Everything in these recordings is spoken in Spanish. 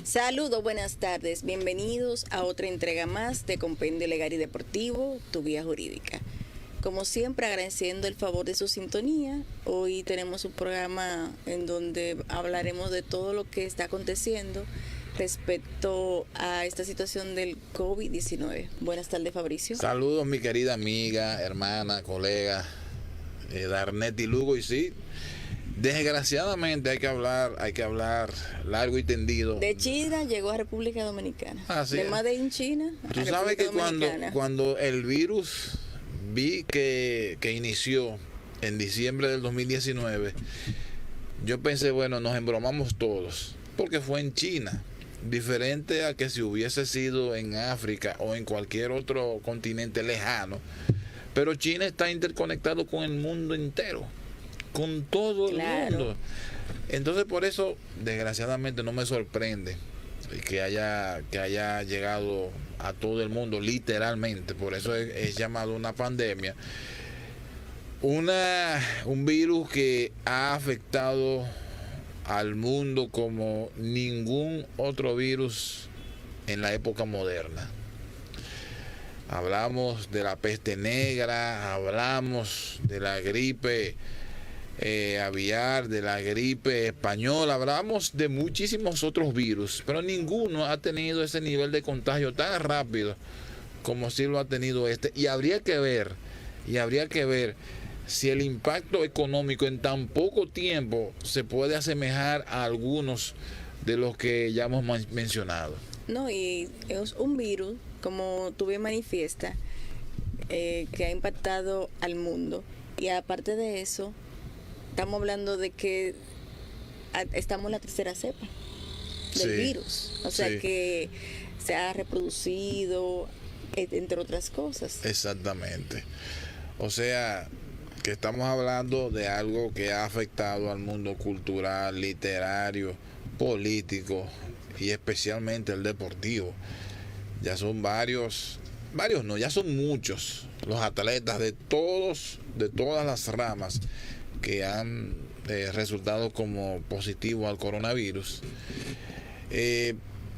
Saludos, buenas tardes, bienvenidos a otra entrega más de Compendio Legal y Deportivo, tu guía jurídica. Como siempre, agradeciendo el favor de su sintonía, hoy tenemos un programa en donde hablaremos de todo lo que está aconteciendo respecto a esta situación del COVID-19. Buenas tardes, Fabricio. Saludos, mi querida amiga, hermana, colega, Darnetti Lugo, y sí, desgraciadamente hay que hablar largo y tendido. De China llegó a República Dominicana. Así de es. Made in China a Tú sabes República que Dominicana. cuando el virus vi que inició en diciembre del 2019, yo pensé, bueno, nos embromamos todos, porque fue en China. Diferente a que si hubiese sido en África o en cualquier otro continente lejano. Pero China está interconectado con el mundo entero, con todo el mundo. Entonces, por eso, desgraciadamente, no me sorprende que haya llegado a todo el mundo, literalmente. Por eso es llamado una pandemia. Un virus que ha afectado al mundo como ningún otro virus en la época moderna. Hablamos de la peste negra, hablamos de la gripe aviar, de la gripe española, hablamos de muchísimos otros virus, pero ninguno ha tenido ese nivel de contagio tan rápido como sí lo ha tenido este. Y habría que ver si el impacto económico en tan poco tiempo se puede asemejar a algunos de los que ya hemos mencionado. No, y es un virus, como tú bien manifiestas, que ha impactado al mundo. Y aparte de eso, estamos hablando de que estamos en la tercera cepa del virus. O sea que se ha reproducido, entre otras cosas. Exactamente. O sea, que estamos hablando de algo que ha afectado al mundo cultural, literario, político y especialmente el deportivo. Ya son varios no, ya son muchos los atletas de todas las ramas que han resultado como positivos al coronavirus.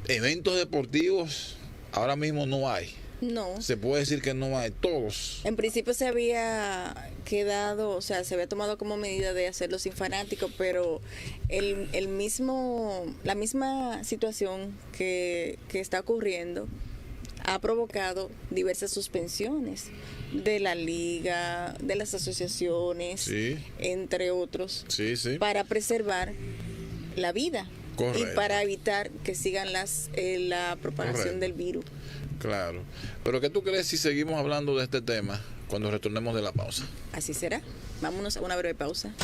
Eventos deportivos ahora mismo no hay. No. Se puede decir que no hay todos. En principio se había quedado, o sea, se había tomado como medida de hacerlo sin fanáticos, pero la misma situación que está ocurriendo ha provocado diversas suspensiones de la liga, de las asociaciones, entre otros, para preservar la vida. Correcto. Y para evitar que sigan la propagación del virus. Claro. Pero ¿qué tú crees si seguimos hablando de este tema cuando retornemos de la pausa? Así será. Vámonos a una breve pausa.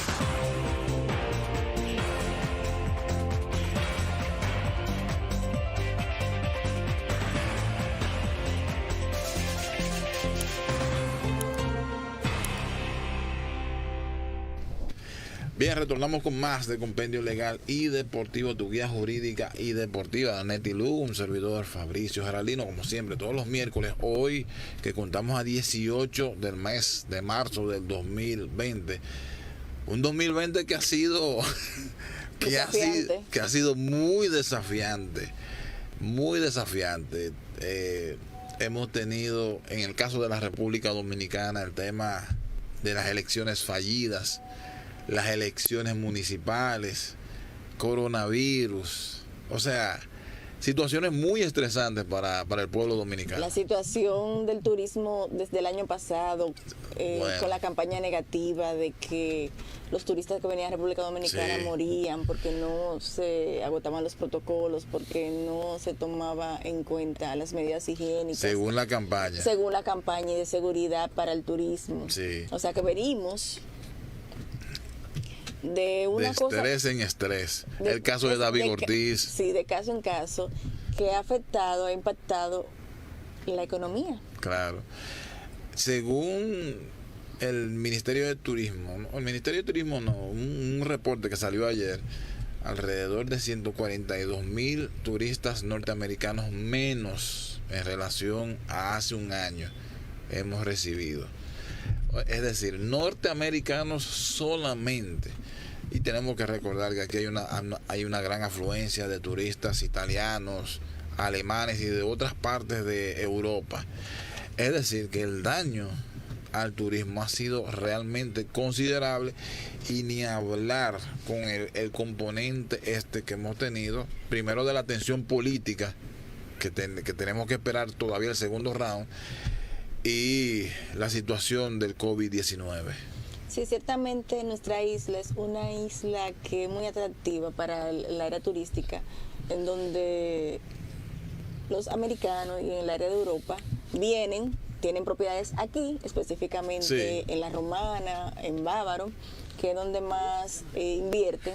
Bien, retornamos con más de Compendio Legal y Deportivo, tu guía jurídica y deportiva. Darnetti Lugo, un servidor, Fabricio Geraldino, como siempre, todos los miércoles. Hoy que contamos a 18 del mes de marzo del 2020. Un 2020 que ha sido que ha sido muy desafiante. Muy desafiante. Hemos tenido, en el caso de la República Dominicana, el tema de las elecciones fallidas, las elecciones municipales, coronavirus, o sea, situaciones muy estresantes para el pueblo dominicano. La situación del turismo desde el año pasado, con la campaña negativa de que los turistas que venían a República Dominicana morían porque no se agotaban los protocolos, porque no se tomaba en cuenta las medidas higiénicas. Según la campaña. Según la campaña de seguridad para el turismo. Sí. O sea que venimos de estrés en estrés. El caso de David Ortiz. Sí, de caso en caso, que ha impactado la economía. Claro. Según el Ministerio de Turismo, un reporte que salió ayer, alrededor de 142,000 turistas norteamericanos menos en relación a hace un año hemos recibido. Es decir, norteamericanos solamente. Y tenemos que recordar que aquí hay una gran afluencia de turistas italianos, alemanes y de otras partes de Europa. Es decir, que el daño al turismo ha sido realmente considerable, y ni hablar con el componente que hemos tenido, primero de la tensión política, que tenemos que esperar todavía el segundo round, y la situación del COVID-19. Sí, ciertamente nuestra isla es una isla que es muy atractiva para la área turística, en donde los americanos y en el área de Europa tienen propiedades aquí, específicamente en La Romana, en Bávaro, que es donde más invierten,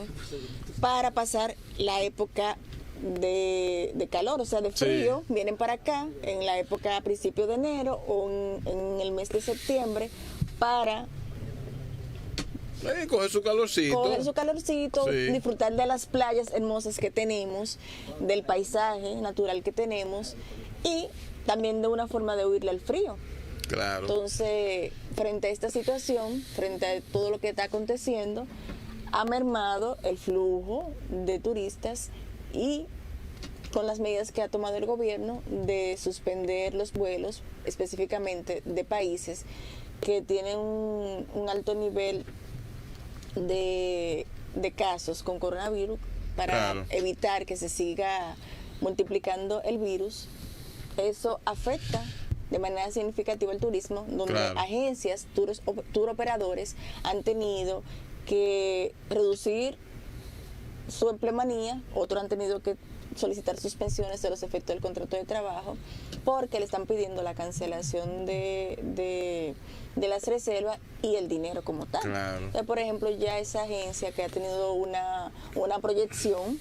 para pasar la época de calor, o sea, de frío. Vienen para acá en la época a principios de enero o en el mes de septiembre para coger su calorcito, disfrutar de las playas hermosas que tenemos, del paisaje natural que tenemos, y también de una forma de huirle al frío. Claro. Entonces, frente a esta situación, frente a todo lo que está aconteciendo, ha mermado el flujo de turistas, y con las medidas que ha tomado el gobierno de suspender los vuelos, específicamente de países que tienen un alto nivel de casos con coronavirus, para evitar que se siga multiplicando el virus. Eso afecta de manera significativa el turismo, donde agencias, tour operadores han tenido que reducir su empleomanía, otros han tenido que solicitar suspensiones de los efectos del contrato de trabajo, porque le están pidiendo la cancelación de las reservas y el dinero como tal. Entonces, por ejemplo, ya esa agencia que ha tenido una proyección,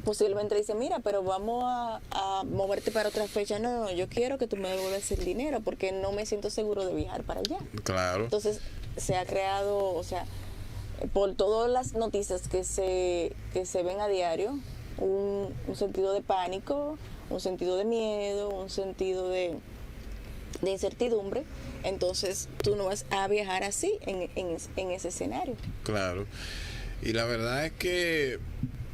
posiblemente dice, mira, pero vamos a moverte para otra fecha. No, yo quiero que tú me devuelvas el dinero, porque no me siento seguro de viajar para allá. Entonces se ha creado, o sea, por todas las noticias que se ven a diario, un sentido de pánico, un sentido de miedo, un sentido de incertidumbre. Entonces tú no vas a viajar así en ese escenario. Claro. Y la verdad es que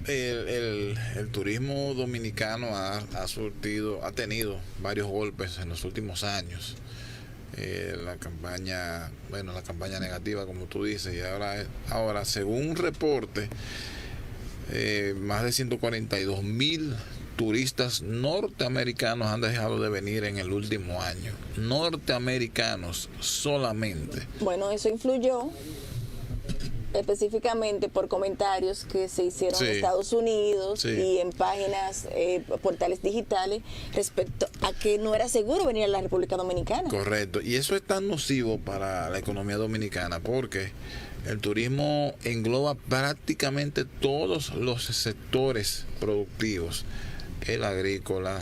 el turismo dominicano ha tenido varios golpes en los últimos años. La campaña negativa, como tú dices, y ahora según un reporte, más de 142,000 turistas norteamericanos han dejado de venir en el último año. Norteamericanos solamente. Bueno, eso influyó específicamente por comentarios que se hicieron en Estados Unidos y en páginas, portales digitales, respecto a que no era seguro venir a la República Dominicana. Correcto, y eso es tan nocivo para la economía dominicana, porque el turismo engloba prácticamente todos los sectores productivos: el agrícola,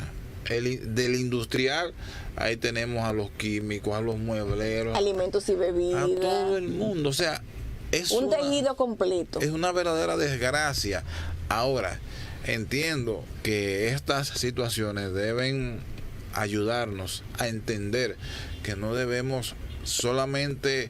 del industrial, ahí tenemos a los químicos, a los muebleros, alimentos y bebidas, a todo el mundo. O sea, es un tejido completo. Es una verdadera desgracia. Ahora, entiendo que estas situaciones deben ayudarnos a entender que no debemos solamente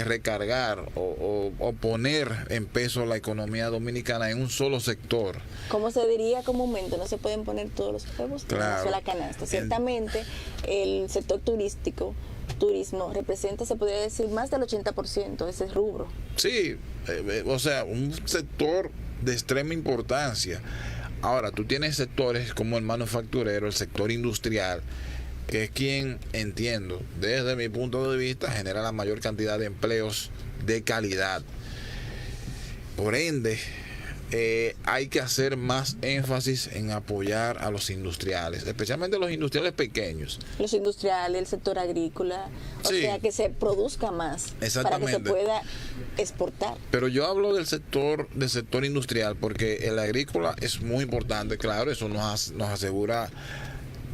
recargar o poner en peso la economía dominicana en un solo sector. Como se diría comúnmente, no se pueden poner todos los huevos en una sola canasta. Ciertamente, el sector turismo representa, se podría decir, más del 80% de ese rubro. Sí, o sea, un sector de extrema importancia. Ahora, tú tienes sectores como el manufacturero, el sector industrial, que es quien, entiendo, desde mi punto de vista, genera la mayor cantidad de empleos de calidad. Por ende, hay que hacer más énfasis en apoyar a los industriales, especialmente los industriales pequeños. Los industriales, el sector agrícola, o sea, que se produzca más para que se pueda exportar. Pero yo hablo del sector industrial, porque el agrícola es muy importante, claro, eso nos asegura,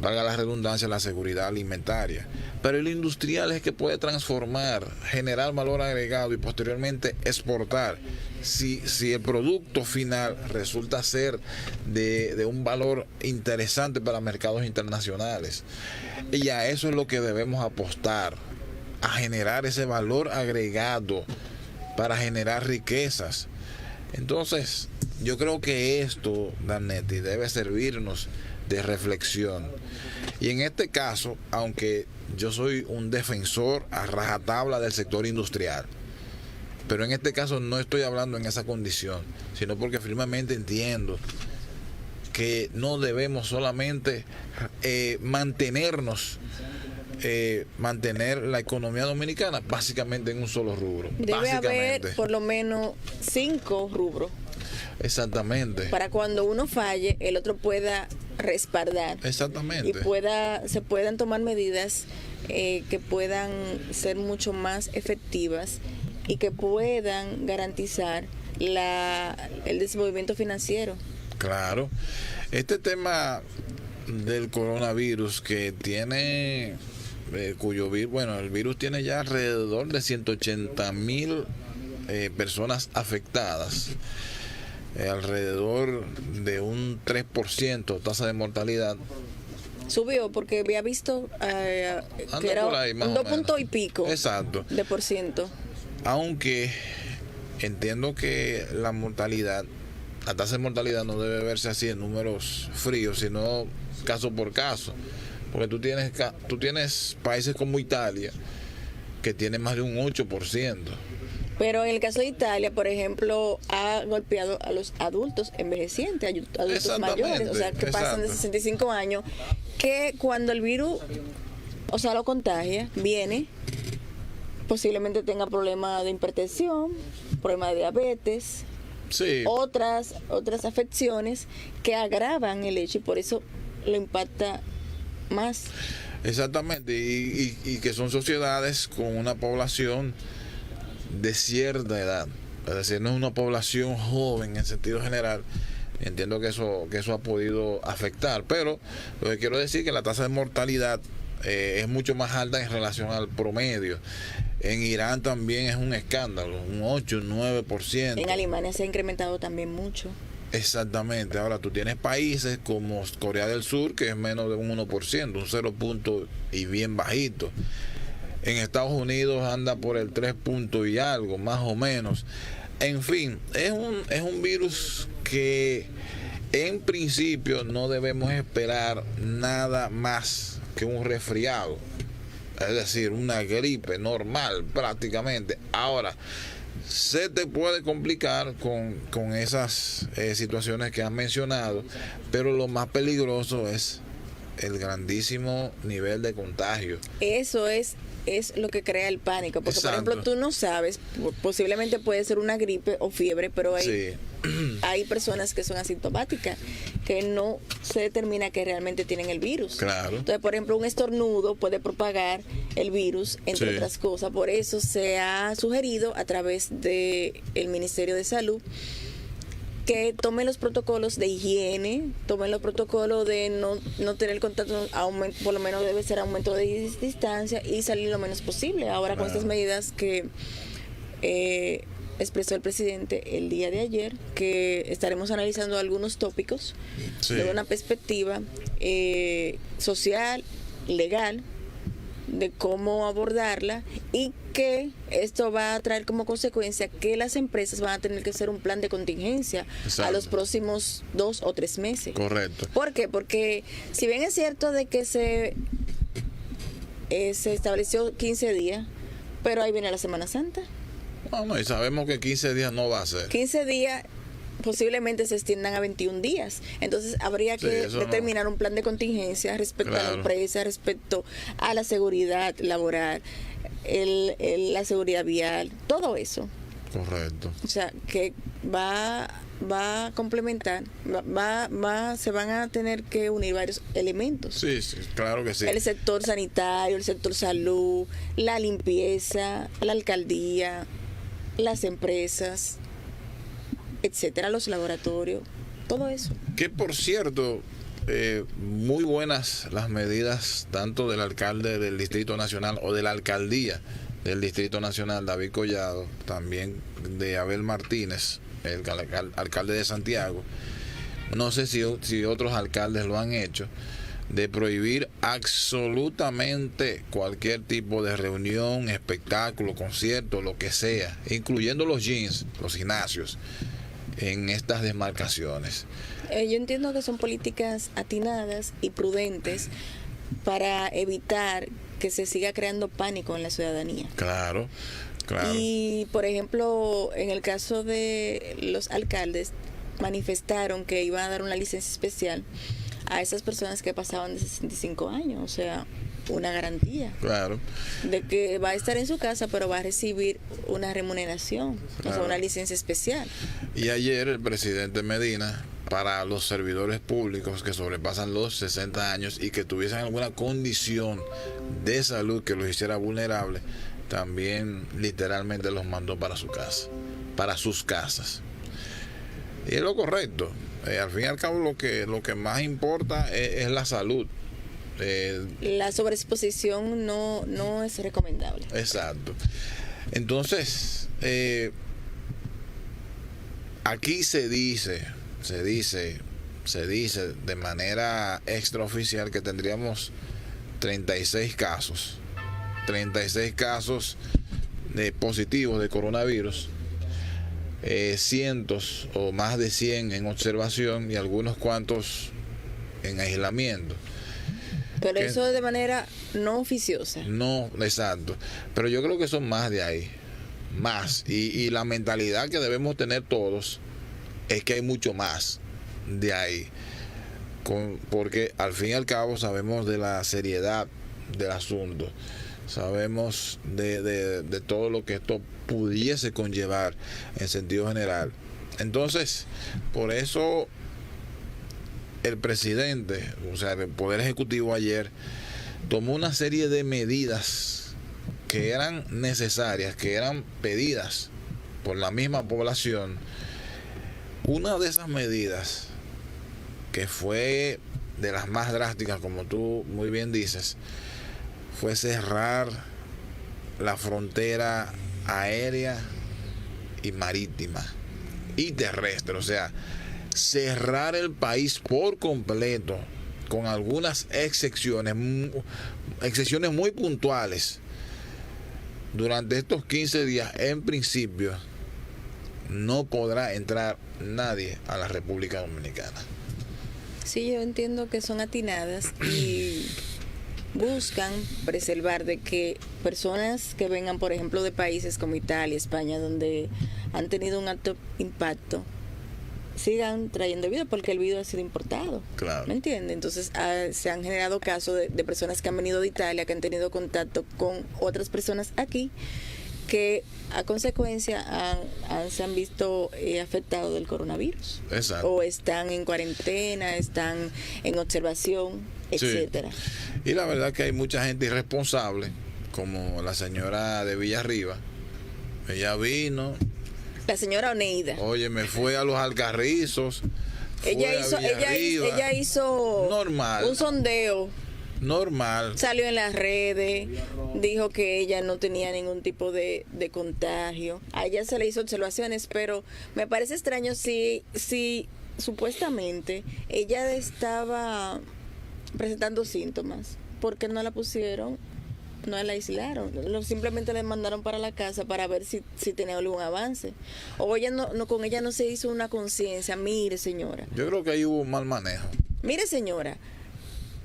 valga la redundancia, la seguridad alimentaria. Pero el industrial es que puede transformar, generar valor agregado y posteriormente exportar. Si el producto final resulta ser de un valor interesante para mercados internacionales. Y a eso es lo que debemos apostar, a generar ese valor agregado para generar riquezas. Entonces, yo creo que esto, Danetti, debe servirnos de reflexión. Y en este caso, aunque yo soy un defensor a rajatabla del sector industrial, pero en este caso no estoy hablando en esa condición, sino porque firmemente entiendo que no debemos solamente mantener la economía dominicana básicamente en un solo rubro. Debe haber por lo menos 5 rubros. Exactamente. Para cuando uno falle, el otro pueda respaldar. Exactamente. Y se puedan tomar medidas que puedan ser mucho más efectivas y que puedan garantizar el desenvolvimiento financiero. Claro. Este tema del coronavirus que tiene, el virus tiene ya alrededor de 180,000 personas afectadas, alrededor de un 3% tasa de mortalidad. Subió porque había visto que era por ahí, más un 2 puntos y pico. Exacto. De por ciento. Aunque entiendo que la tasa de mortalidad no debe verse así en números fríos, sino caso por caso. Porque tú tienes países como Italia que tienen más de un 8%. Pero en el caso de Italia, por ejemplo, ha golpeado a los adultos envejecientes, adultos mayores, o sea, que pasan de 65 años, que cuando el virus, lo contagia, viene, posiblemente tenga problemas de hipertensión, problemas de diabetes, sí, otras afecciones que agravan el hecho y por eso lo impacta más. Exactamente, y que son sociedades con una población de cierta edad, es decir, no es una población joven en sentido general. Entiendo que eso ha podido afectar, pero lo que quiero decir es que la tasa de mortalidad es mucho más alta en relación al promedio. En Irán también es un escándalo, un 8, un 9%. En Alemania se ha incrementado también mucho. Exactamente. Ahora tú tienes países como Corea del Sur, que es menos de un 1%, un 0 punto y bien bajito. En Estados Unidos anda por el 3 puntos y algo, más o menos. En fin, es un virus que en principio no debemos esperar nada más que un resfriado, es decir, una gripe normal prácticamente. Ahora, se te puede complicar con esas situaciones que has mencionado, pero lo más peligroso es el grandísimo nivel de contagio. Eso es lo que crea el pánico, porque Exacto. por ejemplo tú no sabes, posiblemente puede ser una gripe o fiebre, pero hay personas que son asintomáticas, que no se determina que realmente tienen el virus. Claro. Entonces, por ejemplo, un estornudo puede propagar el virus, entre otras cosas. Por eso se ha sugerido a través del Ministerio de Salud que tomen los protocolos de higiene, tomen los protocolos de no tener contacto, por lo menos debe ser aumento de distancia y salir lo menos posible. Ahora con estas medidas que expresó el presidente el día de ayer, que estaremos analizando algunos tópicos desde una perspectiva social, legal, de cómo abordarla, y que esto va a traer como consecuencia que las empresas van a tener que hacer un plan de contingencia. Exacto. A los próximos 2 o 3 meses. Correcto. ¿Por qué? Porque si bien es cierto de que se estableció 15 días, pero ahí viene la Semana Santa. No, y sabemos que 15 días no va a ser. 15 días posiblemente se extiendan a 21 días. Entonces habría que determinar un plan de contingencia respecto a la empresa, respecto a la seguridad laboral, la seguridad vial, todo eso. Correcto. O sea, que va a complementar, se van a tener que unir varios elementos. Sí, claro que sí. El sector sanitario, el sector salud, la limpieza, la alcaldía, las empresas, etcétera, los laboratorios, todo eso. Que por cierto, muy buenas las medidas tanto del alcalde del Distrito Nacional o de la alcaldía del Distrito Nacional, David Collado, también de Abel Martínez, el alcalde de Santiago. No sé si otros alcaldes lo han hecho, de prohibir absolutamente cualquier tipo de reunión, espectáculo, concierto, lo que sea, incluyendo los gyms, los gimnasios, en estas demarcaciones. Yo entiendo que son políticas atinadas y prudentes para evitar que se siga creando pánico en la ciudadanía. Claro, claro. Y, por ejemplo, en el caso de los alcaldes, manifestaron que iban a dar una licencia especial a esas personas que pasaban de 65 años, o sea, una garantía. Claro. De que va a estar en su casa, pero va a recibir una remuneración, Claro. o sea, una licencia especial. Y ayer el presidente Medina, para los servidores públicos que sobrepasan los 60 años y que tuviesen alguna condición de salud que los hiciera vulnerables, también literalmente los mandó para su casa, para sus casas. Y es lo correcto. Al fin y al cabo lo que más importa es la salud. La sobreexposición no es recomendable. Exacto. Entonces, aquí se dice de manera extraoficial que tendríamos 36 casos positivos de coronavirus, cientos o más de 100 en observación y algunos cuantos en aislamiento. Pero eso de manera no oficiosa. No, exacto. Pero yo creo que son más de ahí. Más. Y la mentalidad que debemos tener todos es que hay mucho más de ahí. Porque al fin y al cabo sabemos de la seriedad del asunto. Sabemos de todo lo que esto pudiese conllevar en sentido general. Entonces, por eso el presidente, o sea, el Poder Ejecutivo ayer tomó una serie de medidas que eran necesarias, que eran pedidas por la misma población. Una de esas medidas, que fue de las más drásticas, como tú muy bien dices, fue cerrar la frontera aérea y marítima y terrestre, o sea, cerrar el país por completo, con algunas excepciones muy puntuales. Durante estos 15 días, en principio, no podrá entrar nadie a la República Dominicana. Sí, yo entiendo que son atinadas y buscan preservar de que personas que vengan, por ejemplo, de países como Italia, España, donde han tenido un alto impacto, sigan trayendo vida, porque el virus ha sido importado. Claro. ¿Me entiende? Entonces se han generado casos de personas que han venido de Italia, que han tenido contacto con otras personas aquí, que a consecuencia se han visto afectados del coronavirus. Exacto. O están en cuarentena, están en observación, etcétera. Sí. Y la verdad que hay mucha gente irresponsable, como la señora de Villarriba. Ella vino. La señora Oneida. Oye, me fue a los Alcarrizos. Ella hizo normal. Un sondeo. Normal. Salió en las redes, dijo que ella no tenía ningún tipo de contagio. A ella se le hizo observaciones, pero me parece extraño si supuestamente ella estaba presentando síntomas, ¿por qué no la pusieron? No la aislaron, simplemente la mandaron para la casa para ver si tenía algún avance. O ella con ella no se hizo una conciencia. Mire, señora. Yo creo que ahí hubo un mal manejo. Mire, señora,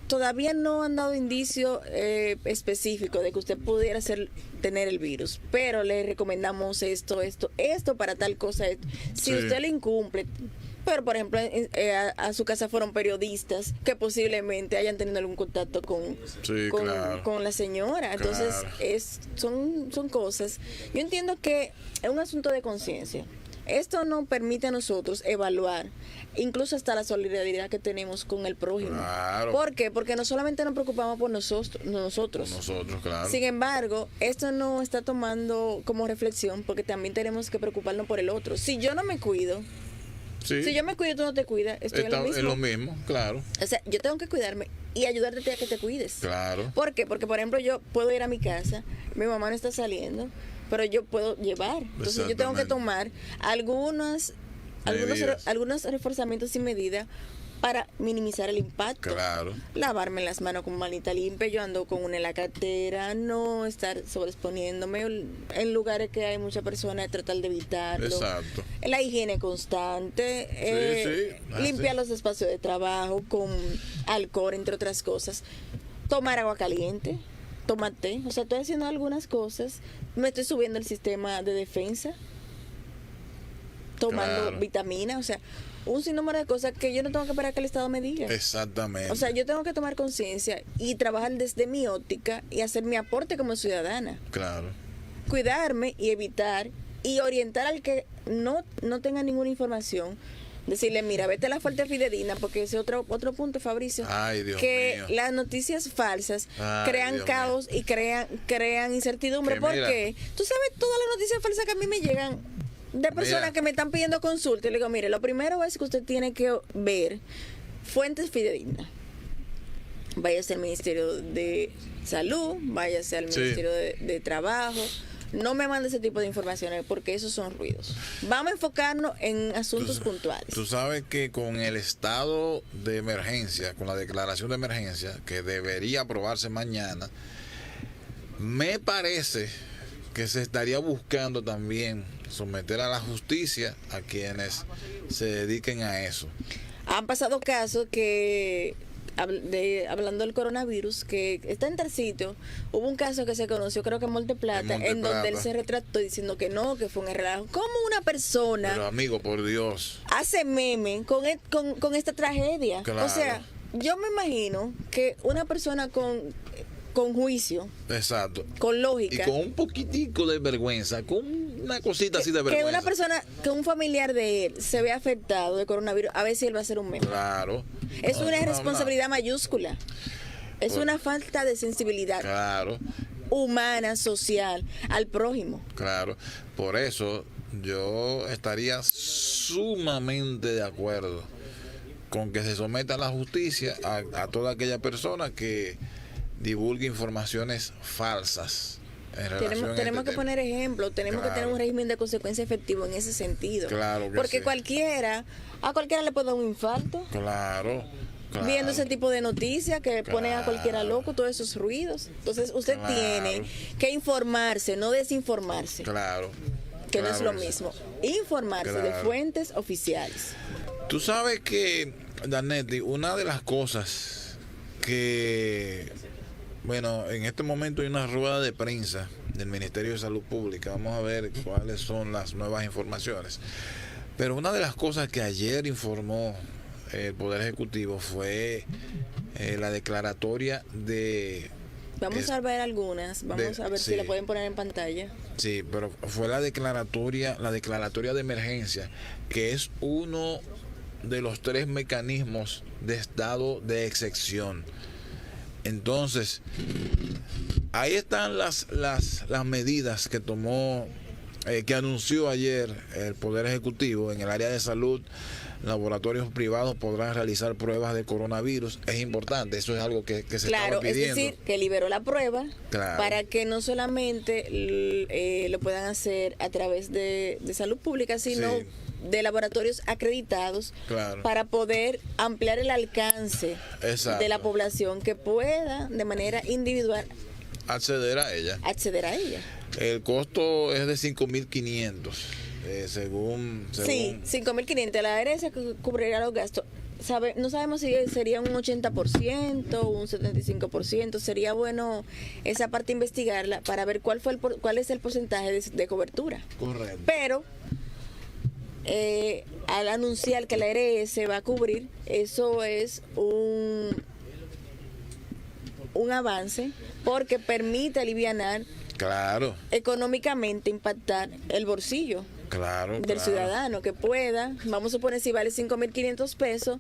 todavía no han dado indicio específico de que usted pudiera tener el virus, pero le recomendamos esto para tal cosa. Si usted lo incumple, pero por ejemplo a su casa fueron periodistas que posiblemente hayan tenido algún contacto con la señora. Entonces son cosas. Yo entiendo que es un asunto de conciencia. Esto nos permite a nosotros evaluar incluso hasta la solidaridad que tenemos con el prójimo. Claro. ¿Por qué? Porque no solamente nos preocupamos por nosotros. Claro. Sin embargo, esto no está tomando como reflexión, porque también tenemos que preocuparnos por el otro. Si yo no me cuido, si yo me cuido y tú no te cuidas, estoy en lo mismo. Es lo mismo, claro. O sea, yo tengo que cuidarme y ayudarte a que te cuides. Claro. ¿Por qué? Porque, por ejemplo, yo puedo ir a mi casa, mi mamá no está saliendo, pero yo puedo llevar. Entonces yo tengo que tomar algunos reforzamientos y medidas para minimizar el impacto. Claro. Lavarme las manos con manita limpia, yo ando con una en la cartera, no estar sobreexponiéndome en lugares que hay muchas personas, tratar de evitarlo. Exacto. La higiene constante, Sí. limpiar los espacios de trabajo con alcohol, entre otras cosas. Tomar agua caliente, tomar té. O sea, estoy haciendo algunas cosas. Me estoy subiendo el sistema de defensa, tomando Claro. vitaminas, o sea, un sinnúmero de cosas que yo no tengo que esperar que el Estado me diga. Exactamente. O sea, yo tengo que tomar conciencia y trabajar desde mi óptica y hacer mi aporte como ciudadana. Claro. Cuidarme y evitar y orientar al que no tenga ninguna información. Decirle, mira, vete a la fuente fidedigna, porque ese otro punto, Fabricio, Ay, Dios que mío. las noticias falsas Ay, crean Dios caos y crean incertidumbre. Que ¿Por mira. qué? Tú sabes, todas las noticias falsas que a mí me llegan de personas Mira. que me están pidiendo consulta, y le digo, mire, lo primero es que usted tiene que ver fuentes fidedignas. Váyase al Ministerio de Salud, váyase al Sí. Ministerio de Trabajo. No me mande ese tipo de informaciones porque esos son ruidos. Vamos a enfocarnos en asuntos puntuales. Tú sabes que con el estado de emergencia, con la declaración de emergencia, que debería aprobarse mañana, me parece que se estaría buscando también someter a la justicia a quienes se dediquen a eso. Han pasado casos que, hablando del coronavirus, que está en tal sitio, hubo un caso que se conoció, creo que en Monteplata, en donde él se retrató diciendo que no, que fue un relajo. ¿Cómo una persona Pero amigo, por Dios. hace meme con esta tragedia? Claro. O sea, yo me imagino que una persona con juicio, Exacto. con Y lógica, con un poquitico de vergüenza, con una cosita así de que vergüenza. una persona, que un familiar de él se ve afectado de coronavirus, a ver si él va a hacer un meme. Claro. Es No, una no, no. responsabilidad mayúscula. Es una falta de sensibilidad Claro. humana, social, al prójimo. Claro, por eso yo estaría sumamente de acuerdo con que se someta a la justicia a toda aquella persona que divulgue informaciones falsas en relación a Tenemos este que poner ejemplos, tenemos que Claro. tener un régimen de consecuencia efectivo en ese sentido. Claro que Porque sí. a cualquiera le puede dar un infarto. Claro, claro. Viendo ese tipo de noticias que ponen a cualquiera Claro. loco, todos esos ruidos. Entonces usted Claro. tiene que informarse, no desinformarse, Claro. que no es Claro lo que sí. mismo. Informarse de Claro. fuentes oficiales. Tú sabes que, Danetti, una de las cosas que, bueno, en este momento hay una rueda de prensa del Ministerio de Salud Pública. Vamos a ver cuáles son las nuevas informaciones. Pero una de las cosas que ayer informó el Poder Ejecutivo fue la declaratoria de... Vamos a ver algunas, vamos a ver si sí. la pueden poner en pantalla. Sí, pero fue la declaratoria de emergencia, que es uno de los 3 mecanismos de estado de excepción. Entonces, ahí están las medidas que tomó, que anunció ayer el Poder Ejecutivo en el área de salud. Laboratorios privados podrán realizar pruebas de coronavirus. Es importante, eso es algo que se Claro, estaba es pidiendo. decir, que liberó la prueba Claro. para que no solamente lo puedan hacer a través de salud pública, sino Sí. de laboratorios acreditados, Claro. para poder ampliar el alcance Exacto. de la población que pueda de manera individual Acceder a ella. acceder a ella. El costo es de 5.500, según... Sí, 5.500. La ARS cubrirá los gastos. No sabemos si sería un 80%, un 75%. Sería bueno esa parte investigarla para ver cuál es el porcentaje de cobertura. Correcto. Pero al anunciar que la ARS va a cubrir, eso es un avance porque permite alivianar Claro, económicamente, impactar el bolsillo claro. del claro. ciudadano que pueda, vamos a suponer si vale 5.500 pesos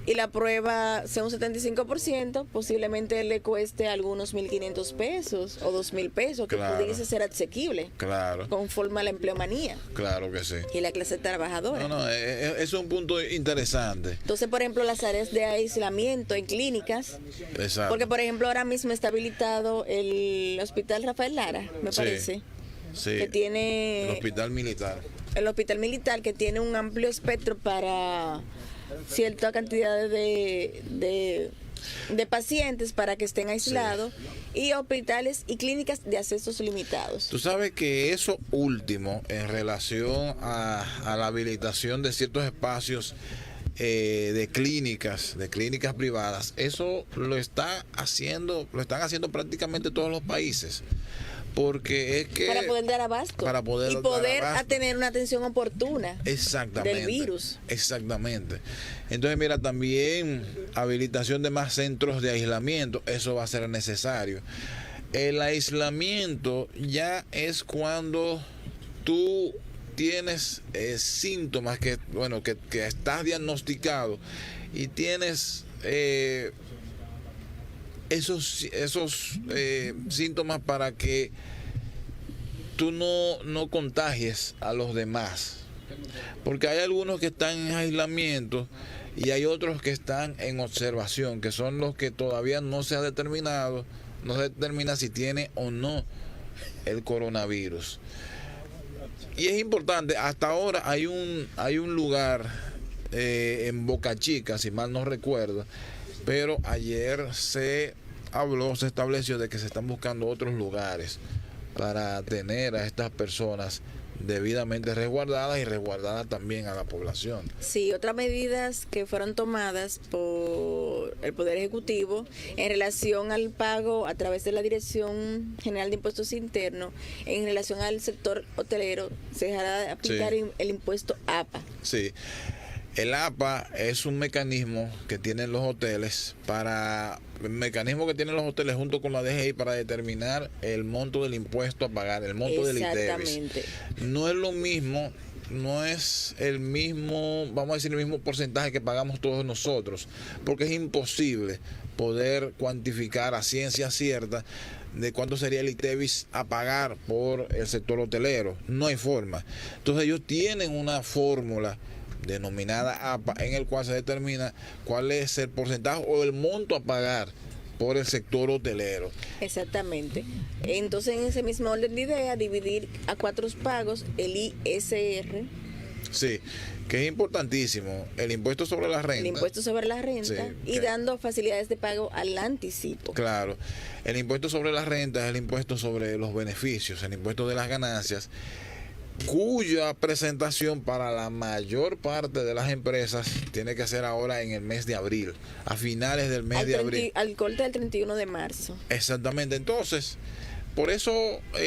y la prueba sea un 75%, posiblemente le cueste algunos 1.500 pesos o 2.000 pesos, que Claro. pudiese ser asequible Claro, conforme a la empleomanía claro que sí. y la clase trabajadora. No, es un punto interesante. Entonces, por ejemplo, las áreas de aislamiento en clínicas, Exacto. porque por ejemplo ahora mismo está habilitado el Hospital Rafael Lara, me Sí. parece, Sí, que tiene el hospital militar. el hospital militar, que tiene un amplio espectro cierta cantidad de pacientes para que estén aislados, y hospitales y clínicas de accesos limitados. Tú sabes que eso último en relación a la habilitación de ciertos espacios de clínicas privadas, eso lo están haciendo prácticamente todos los países. Porque es que para poder dar abasto y poder tener una atención oportuna del virus. Exactamente. Entonces, mira, también habilitación de más centros de aislamiento, eso va a ser necesario. El aislamiento ya es cuando tú tienes síntomas que estás diagnosticado y tienes esos síntomas para que tú no contagies a los demás, porque hay algunos que están en aislamiento y hay otros que están en observación, que son los que todavía no se determina si tiene o no el coronavirus. Y es importante, hasta ahora hay un lugar en Boca Chica, si mal no recuerdo, pero ayer se estableció de que se están buscando otros lugares para tener a estas personas debidamente resguardadas y resguardada también a la población. Sí, otras medidas que fueron tomadas por el Poder Ejecutivo en relación al pago a través de la Dirección General de Impuestos Internos, en relación al sector hotelero, se dejará de aplicar el impuesto APA. Sí. El APA es un mecanismo que tienen los hoteles junto con la DGI para determinar el monto del impuesto a pagar, el monto del ITEVIS. No es lo mismo, no es el mismo, vamos a decir, el mismo porcentaje que pagamos todos nosotros, porque es imposible poder cuantificar a ciencia cierta de cuánto sería el ITEVIS a pagar por el sector hotelero. No hay forma. Entonces ellos tienen una fórmula denominada APA, en el cual se determina cuál es el porcentaje o el monto a pagar por el sector hotelero. Exactamente. Entonces, en ese mismo orden de idea, dividir a 4 pagos el ISR. Sí, que es importantísimo, el impuesto sobre la renta. El impuesto sobre la renta, y dando facilidades de pago al anticipo. Claro, el impuesto sobre la renta es el impuesto sobre los beneficios, el impuesto de las ganancias, cuya presentación para la mayor parte de las empresas tiene que ser ahora en el mes de abril, a finales del mes de abril. Al corte del 31 de marzo. Exactamente. Entonces, por eso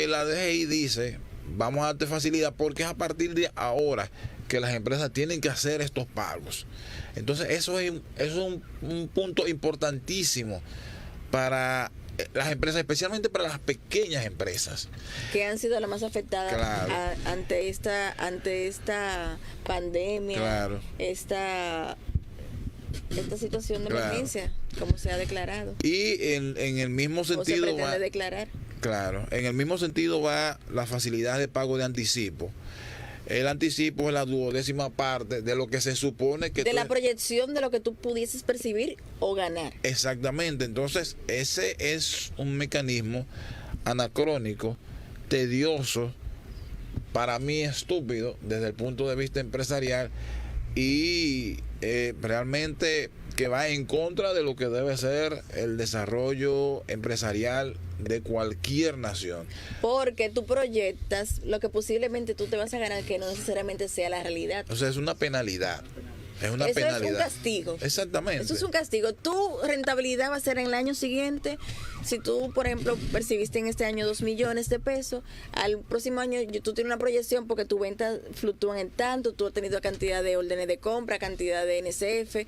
la DGI dice, vamos a darte facilidad, porque es a partir de ahora que las empresas tienen que hacer estos pagos. Entonces, eso es un punto importantísimo para las empresas, especialmente para las pequeñas empresas, que han sido las más afectadas. Claro. ante esta pandemia. Claro. Esta situación de emergencia, como se ha declarado. Y en el mismo sentido o se pretende declarar. Claro, en el mismo sentido va la facilidad de pago de anticipo. El anticipo es la 12ª parte de lo que se supone que... De la proyección de lo que tú pudieses percibir o ganar. Exactamente. Entonces, ese es un mecanismo anacrónico, tedioso, para mí estúpido desde el punto de vista empresarial, y realmente que va en contra de lo que debe ser el desarrollo empresarial de cualquier nación. Porque tú proyectas lo que posiblemente tú te vas a ganar, que no necesariamente sea la realidad. O sea, es una penalidad. Es una Eso penalidad. Es un castigo. Exactamente. Eso es un castigo. Tu rentabilidad va a ser en el año siguiente. Si tú, por ejemplo, percibiste en este año 2 millones de pesos, al próximo año tú tienes una proyección porque tus ventas fluctúan en tanto, tú has tenido cantidad de órdenes de compra, cantidad de NSF.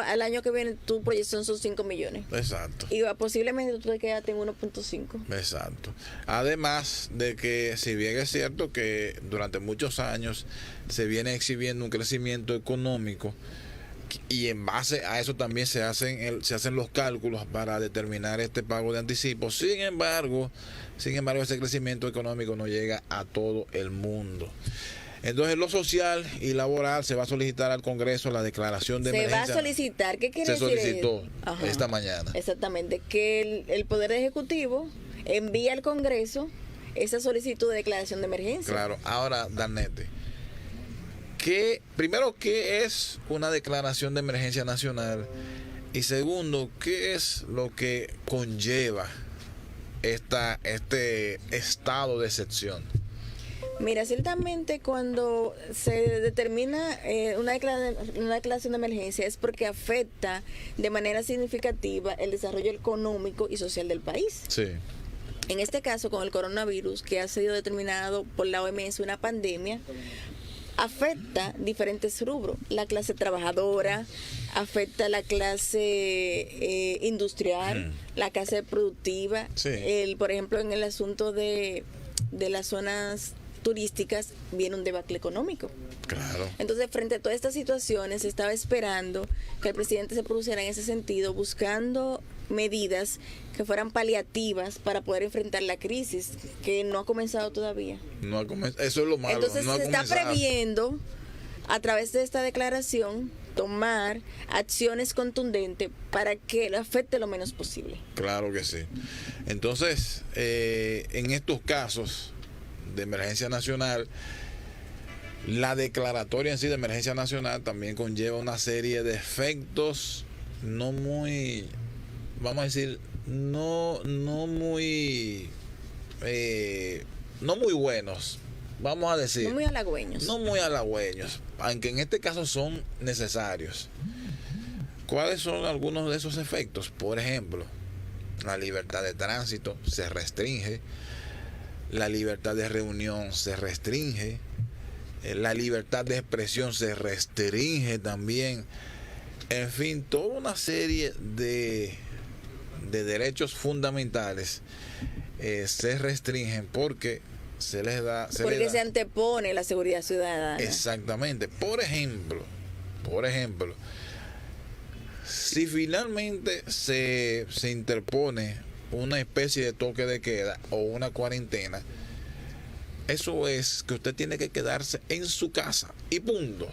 Al año que viene tu proyección son 5 millones. Exacto. Y posiblemente tú te quedaste en 1.5. Exacto. Además de que, si bien es cierto que durante muchos años se viene exhibiendo un crecimiento económico, y en base a eso también se hacen los cálculos para determinar este pago de anticipo. Sin embargo, ese crecimiento económico no llega a todo el mundo. Entonces, lo social y laboral, se va a solicitar al Congreso la declaración de emergencia. Se va a solicitar, ¿qué quiere decir? Se solicitó esta mañana. Exactamente, que el Poder Ejecutivo envía al Congreso esa solicitud de declaración de emergencia. Claro. Ahora, Danete, primero, ¿qué es una declaración de emergencia nacional? Y segundo, ¿qué es lo que conlleva este estado de excepción? Mira, ciertamente cuando se determina una declaración de emergencia es porque afecta de manera significativa el desarrollo económico y social del país. Sí. En este caso, con el coronavirus, que ha sido determinado por la OMS una pandemia, afecta diferentes rubros. La clase trabajadora, afecta la clase industrial, la clase productiva. Sí. Por ejemplo, en el asunto de las zonas turísticas viene un debacle económico. Claro. Entonces, frente a todas estas situaciones, se estaba esperando que el presidente se pronunciara en ese sentido, buscando medidas que fueran paliativas para poder enfrentar la crisis, que no ha comenzado todavía. No ha comenzado. Eso es lo malo. Entonces, no se está previendo, a través de esta declaración, tomar acciones contundentes para que le afecte lo menos posible. Claro que sí. Entonces, en estos casos de emergencia nacional, la declaratoria en sí de emergencia nacional también conlleva una serie de efectos no muy, vamos a decir, no muy buenos, vamos a decir. No muy halagüeños. No muy halagüeños, aunque en este caso son necesarios. ¿Cuáles son algunos de esos efectos? Por ejemplo, la libertad de tránsito se restringe, la libertad de reunión se restringe, la libertad de expresión se restringe también. En fin, toda una serie de derechos fundamentales se restringen porque se antepone la seguridad ciudadana. Exactamente. Por ejemplo, si finalmente se interpone una especie de toque de queda o una cuarentena, eso es que usted tiene que quedarse en su casa y punto.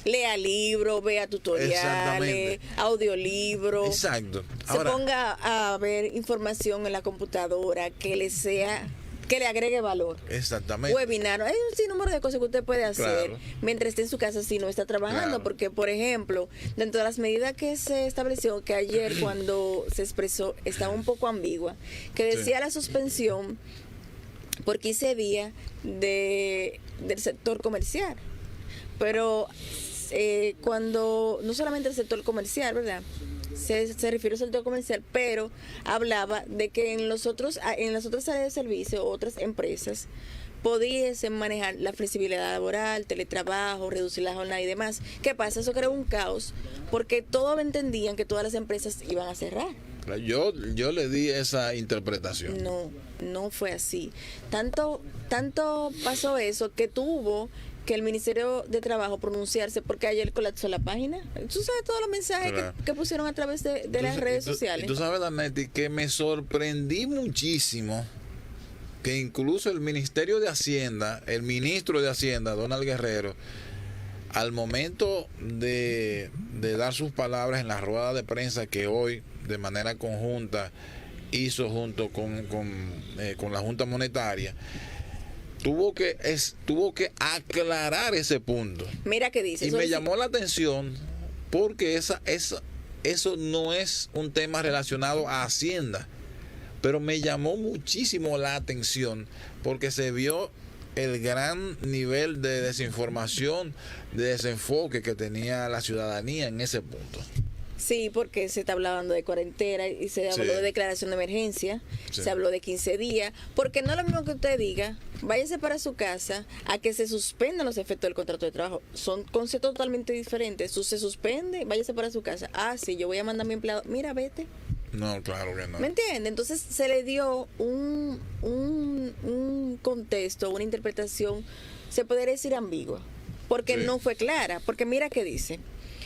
Lea libros, vea tutoriales, audiolibros. Exacto. Ahora, se ponga a ver información en la computadora que le agregue valor. Exactamente. Webinar, hay un sinnúmero de cosas que usted puede hacer, claro, mientras esté en su casa si no está trabajando, claro. Porque, por ejemplo, dentro de las medidas que se estableció, que ayer cuando se expresó estaba un poco ambigua, que decía, sí, la suspensión por 15 días del sector comercial. Pero cuando, no solamente el sector comercial, ¿verdad? Se refiere al sector comercial, pero hablaba de que en las otras áreas de servicio, otras empresas pudiesen manejar la flexibilidad laboral, teletrabajo, reducir la jornada y demás. ¿Qué pasa? Eso creó un caos, porque todos entendían que todas las empresas iban a cerrar. Yo le di esa interpretación. No fue así. Tanto pasó eso que tuvo que el Ministerio de Trabajo pronunciarse porque ayer colapsó la página. Tú sabes todos los mensajes, claro, que pusieron a través de las redes sociales. Tú sabes, Danetti, que me sorprendí muchísimo que incluso el Ministerio de Hacienda, el ministro de Hacienda, Donald Guerrero, al momento de dar sus palabras en la rueda de prensa que hoy de manera conjunta hizo junto con la Junta Monetaria, tuvo que aclarar ese punto. Mira qué dice. Y me llamó la atención porque eso no es un tema relacionado a Hacienda, pero me llamó muchísimo la atención porque se vio el gran nivel de desinformación, de desenfoque que tenía la ciudadanía en ese punto. Sí, porque se está hablando de cuarentena y se habló, sí, de declaración de emergencia, sí, se habló de 15 días, porque no es lo mismo que usted diga, váyase para su casa, a que se suspendan los efectos del contrato de trabajo. Son conceptos totalmente diferentes. Se suspende, váyase para su casa. Ah, sí, yo voy a mandar a mi empleado, mira, vete. No, claro que no. ¿Me entiende? Entonces se le dio un contexto, una interpretación, se podría decir ambigua, porque sí, no fue clara, porque mira qué dice.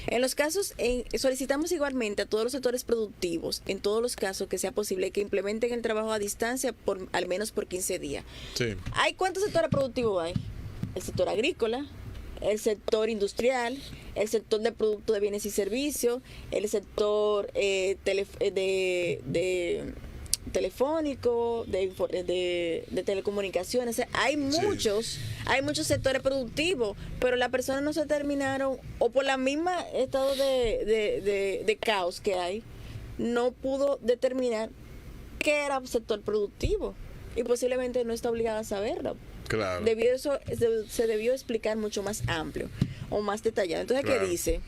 En los casos, solicitamos igualmente a todos los sectores productivos, en todos los casos que sea posible, que implementen el trabajo a distancia al menos por 15 días. Sí. ¿Hay cuántos sectores productivos hay? El sector agrícola, el sector industrial, el sector de productos de bienes y servicios, el sector telefónico, de telecomunicaciones. O sea, hay muchos sectores productivos, pero las personas no se terminaron, o por la misma estado de caos que hay, no pudo determinar qué era un sector productivo y posiblemente no está obligada a saberlo. Claro. Se debió explicar mucho más amplio o más detallado. Entonces, Claro. ¿qué dice?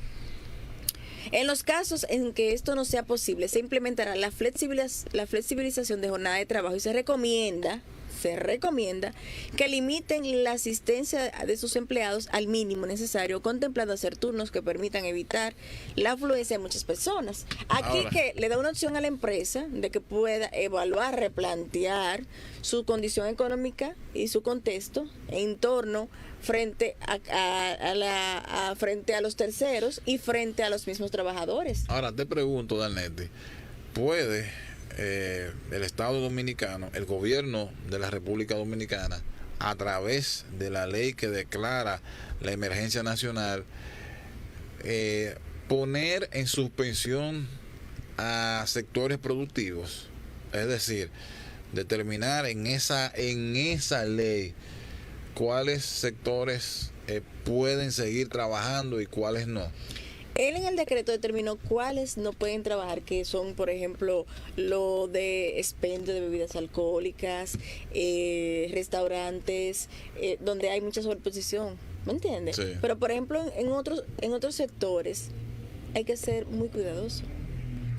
En los casos en que esto no sea posible, se implementará la flexibilización de jornada de trabajo y se recomienda que limiten la asistencia de sus empleados al mínimo necesario, contemplando hacer turnos que permitan evitar la afluencia de muchas personas. Aquí Ahora, que le da una opción a la empresa de que pueda evaluar, replantear su condición económica y su contexto en torno frente frente a los terceros y frente a los mismos trabajadores. ahora te pregunto, Danetti, ¿puede el Estado Dominicano, el gobierno de la República Dominicana, a través de la ley que declara la emergencia nacional, poner en suspensión a sectores productivos? Es decir, determinar en esa ley cuáles sectores pueden seguir trabajando y cuáles no. Él en el decreto determinó cuáles no pueden trabajar, que son, por ejemplo, lo de expendio de bebidas alcohólicas, restaurantes, donde hay mucha sobreposición, ¿me entiendes? Sí. Pero, por ejemplo, en otros sectores hay que ser muy cuidadoso.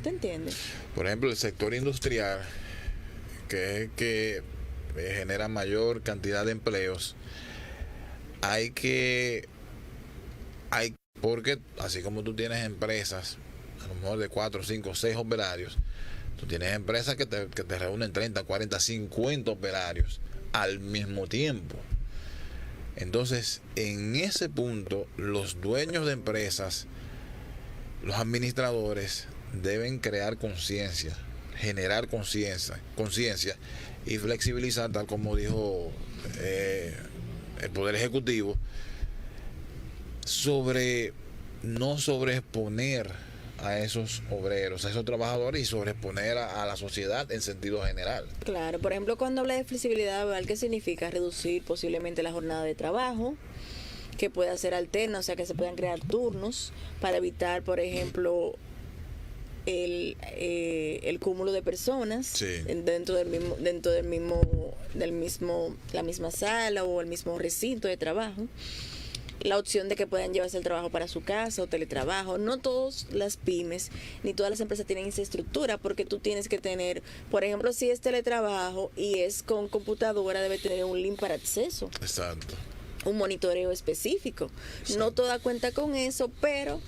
¿Te entiendes? Por ejemplo, el sector industrial, que es el que genera mayor cantidad de empleos, porque así como tú tienes empresas, a lo mejor de 4, 5, 6 operarios, tú tienes empresas que te reúnen 30, 40, 50 operarios al mismo tiempo. Entonces, en ese punto, los dueños de empresas, los administradores, deben crear conciencia, generar conciencia y flexibilizar, tal como dijo el Poder Ejecutivo, sobre no sobreexponer a esos obreros, a esos trabajadores, y sobreexponer a la sociedad en sentido general. Claro, por ejemplo, cuando habla de flexibilidad laboral, ¿qué significa? Reducir posiblemente la jornada de trabajo, que pueda ser alterna, o sea, que se puedan crear turnos para evitar, por ejemplo, el cúmulo de personas Sí. dentro la misma sala o el mismo recinto de trabajo. La opción de que puedan llevarse el trabajo para su casa o teletrabajo. No todas las pymes ni todas las empresas tienen esa estructura, porque tú tienes que tener, por ejemplo, si es teletrabajo y es con computadora, debe tener un link para acceso, Exacto. un monitoreo específico. Sí. No toda cuenta con eso, pero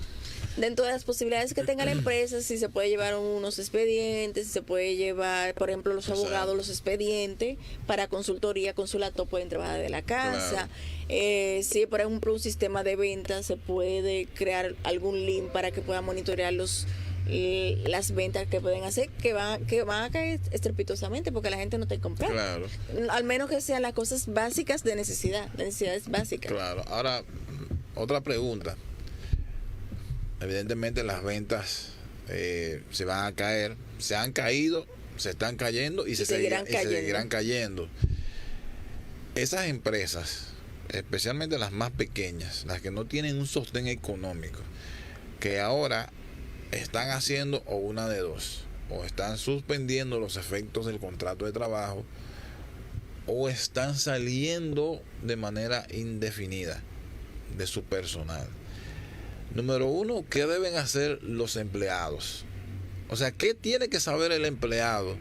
dentro de las posibilidades que tenga la empresa, si se puede llevar unos expedientes, si se puede llevar, por ejemplo, los Exacto. abogados, los expedientes para consultoría, consulato, pueden trabajar de la casa. Claro. Si, por ejemplo, un sistema de ventas, se puede crear algún link para que pueda monitorear las ventas que pueden hacer, que van a caer estrepitosamente porque la gente no te compra. Claro. Al menos que sean las cosas básicas de necesidades básicas. Claro. Ahora, otra pregunta. Evidentemente las ventas se van a caer, se han caído, se están cayendo y se seguirán cayendo. Esas empresas, especialmente las más pequeñas, las que no tienen un sostén económico, que ahora están haciendo o una de dos: o están suspendiendo los efectos del contrato de trabajo, o están saliendo de manera indefinida de su personal. Número uno, ¿qué deben hacer los empleados? O sea, ¿qué tiene que saber el empleado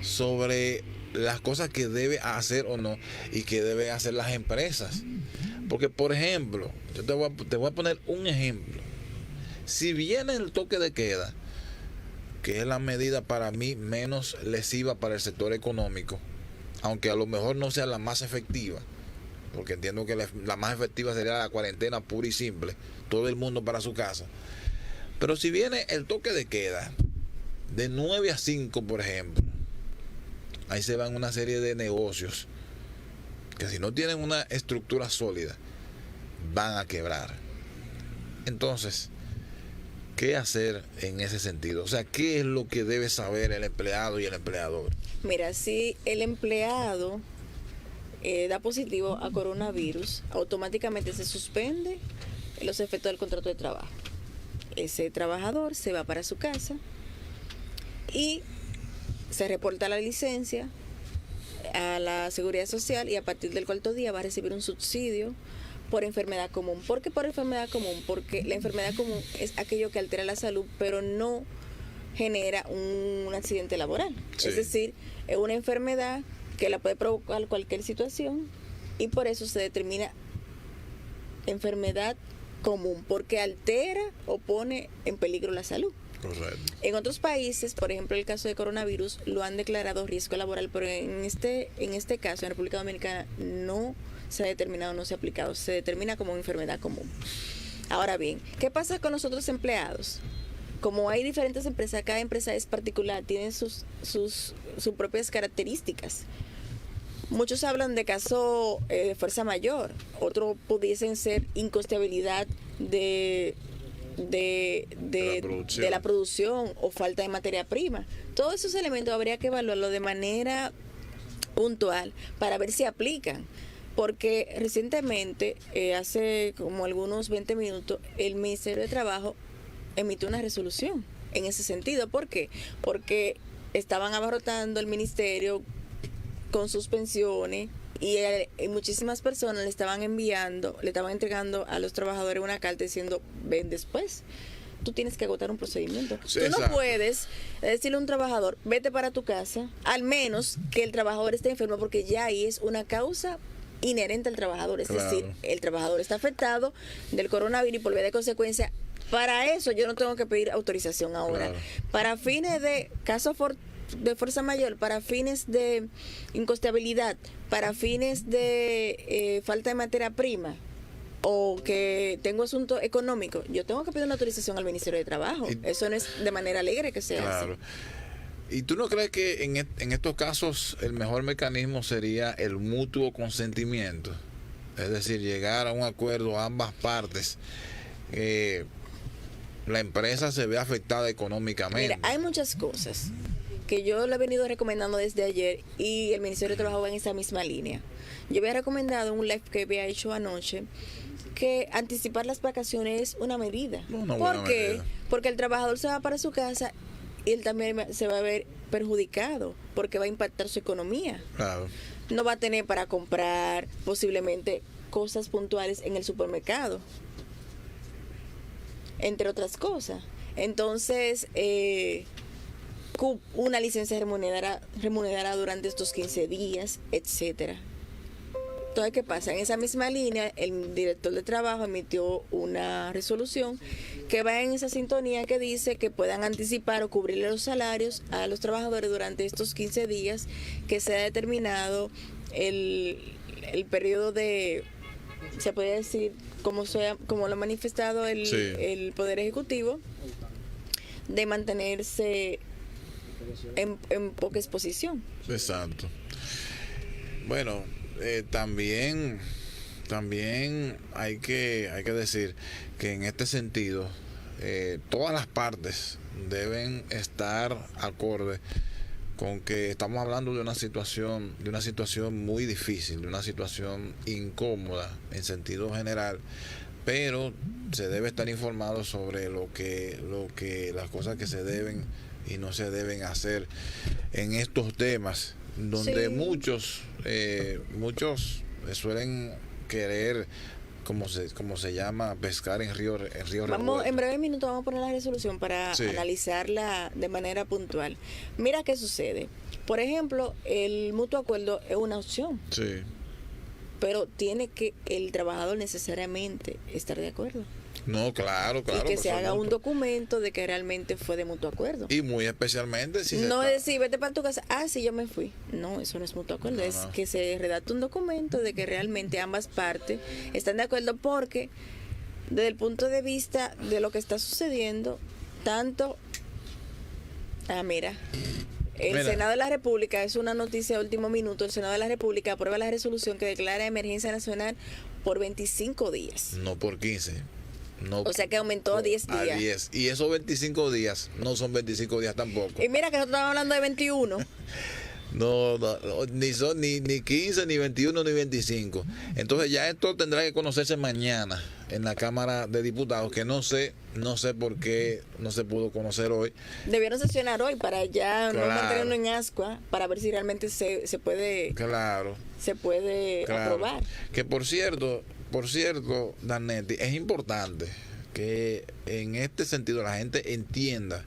sobre las cosas que debe hacer o no, y que deben hacer las empresas? Porque, por ejemplo, yo te voy a poner un ejemplo. Si viene el toque de queda, que es la medida para mí menos lesiva para el sector económico, aunque a lo mejor no sea la más efectiva, porque entiendo que la más efectiva sería la cuarentena pura y simple, todo el mundo para su casa. Pero si viene el toque de queda de 9 a 5, por ejemplo, ahí se van una serie de negocios que, si no tienen una estructura sólida, van a quebrar. Entonces, ¿qué hacer en ese sentido? O sea, ¿qué es lo que debe saber el empleado y el empleador? Mira, si el empleado da positivo a coronavirus, automáticamente se suspende los efectos del contrato de trabajo. Ese trabajador se va para su casa y se reporta la licencia a la Seguridad Social, y a partir del cuarto día va a recibir un subsidio por enfermedad común. ¿Por qué por enfermedad común? Porque la enfermedad común es aquello que altera la salud, pero no genera un accidente laboral. Sí. Es decir, es una enfermedad que la puede provocar cualquier situación, y por eso se determina enfermedad común, porque altera o pone en peligro la salud. Correcto. En otros países, por ejemplo el caso de coronavirus, lo han declarado riesgo laboral, pero en este caso, en República Dominicana, no se ha determinado, no se ha aplicado, se determina como enfermedad común. Ahora bien, ¿qué pasa con los otros empleados? Como hay diferentes empresas, cada empresa es particular, tiene sus propias características. Muchos hablan de caso de fuerza mayor, otros pudiesen ser incosteabilidad de la producción o falta de materia prima. Todos esos elementos habría que evaluarlo de manera puntual para ver si aplican. Porque recientemente, hace como algunos 20 minutos, el Ministerio de Trabajo emitió una resolución en ese sentido. ¿Por qué? Porque estaban abarrotando el ministerio con suspensiones y muchísimas personas le estaban entregando a los trabajadores una carta diciendo: ven después. Tú tienes que agotar un procedimiento. Sí, tú no exacto. puedes decirle a un trabajador: vete para tu casa, al menos que el trabajador esté enfermo, porque ya ahí es una causa inherente al trabajador. Es Claro. decir, el trabajador está afectado del coronavirus y por vía de consecuencia, para eso yo no tengo que pedir autorización ahora. Claro. Para fines de caso de fuerza mayor, para fines de incosteabilidad, para fines de falta de materia prima, o que tengo asunto económico, yo tengo que pedir una autorización al Ministerio de Trabajo. Eso no es de manera alegre que se Claro. ¿Y tú no crees que en estos casos el mejor mecanismo sería el mutuo consentimiento? Es decir, llegar a un acuerdo a ambas partes. La empresa se ve afectada económicamente. Mira, hay muchas cosas que yo le he venido recomendando desde ayer, y el Ministerio de Trabajo va en esa misma línea. Yo había recomendado en un live que había hecho anoche que anticipar las vacaciones es una medida. Una buena ¿Por qué? medida. Porque el trabajador se va para su casa y él también se va a ver perjudicado, porque va a impactar su economía. Claro. No va a tener para comprar posiblemente cosas puntuales en el supermercado, entre otras cosas. Entonces, una licencia remunerada durante estos 15 días, etcétera. Entonces, ¿qué pasa? En esa misma línea, el director de trabajo emitió una resolución que va en esa sintonía, que dice que puedan anticipar o cubrirle los salarios a los trabajadores durante estos 15 días, que se ha determinado el periodo de, se puede decir, como lo ha manifestado Sí. el Poder Ejecutivo, de mantenerse en poca exposición. Exacto. Bueno, también hay que decir que en este sentido todas las partes deben estar acorde con que estamos hablando de una situación muy difícil, de una situación incómoda en sentido general, pero se debe estar informado sobre lo que las cosas que se deben y no se deben hacer en estos temas, donde Sí. muchos suelen querer, como se llama, pescar en río revuelto. En breve minuto vamos a poner la resolución para Sí. analizarla de manera puntual. Mira qué sucede. Por ejemplo, el mutuo acuerdo es una opción, Sí. pero tiene que el trabajador necesariamente estar de acuerdo. No, claro, Y que pues se son haga un mutuos. documento de que realmente fue de mutuo acuerdo. Y muy especialmente si No es decir, vete para tu casa, sí, yo me fui. No, eso no es mutuo acuerdo. No, Es no. que se redacte un documento de que realmente ambas partes están de acuerdo, porque desde el punto de vista de lo que está sucediendo, tanto... mira, el Senado de la República, es una noticia de último minuto, el Senado de la República aprueba la resolución que declara emergencia nacional por 25 días. no por 15. No, O sea que aumentó a 10 a días. 10. Y esos 25 días no son 25 días tampoco. Y mira que nosotros estamos hablando de 21. No, ni son ni 15, ni 21, ni 25. Entonces ya esto tendrá que conocerse mañana en la Cámara de Diputados, que no sé por qué no se pudo conocer hoy. Debieron sesionar hoy para ya no Claro. mantenerlo en ascua, para ver si realmente se puede Claro. aprobar. Que por cierto, Danetti, es importante que en este sentido la gente entienda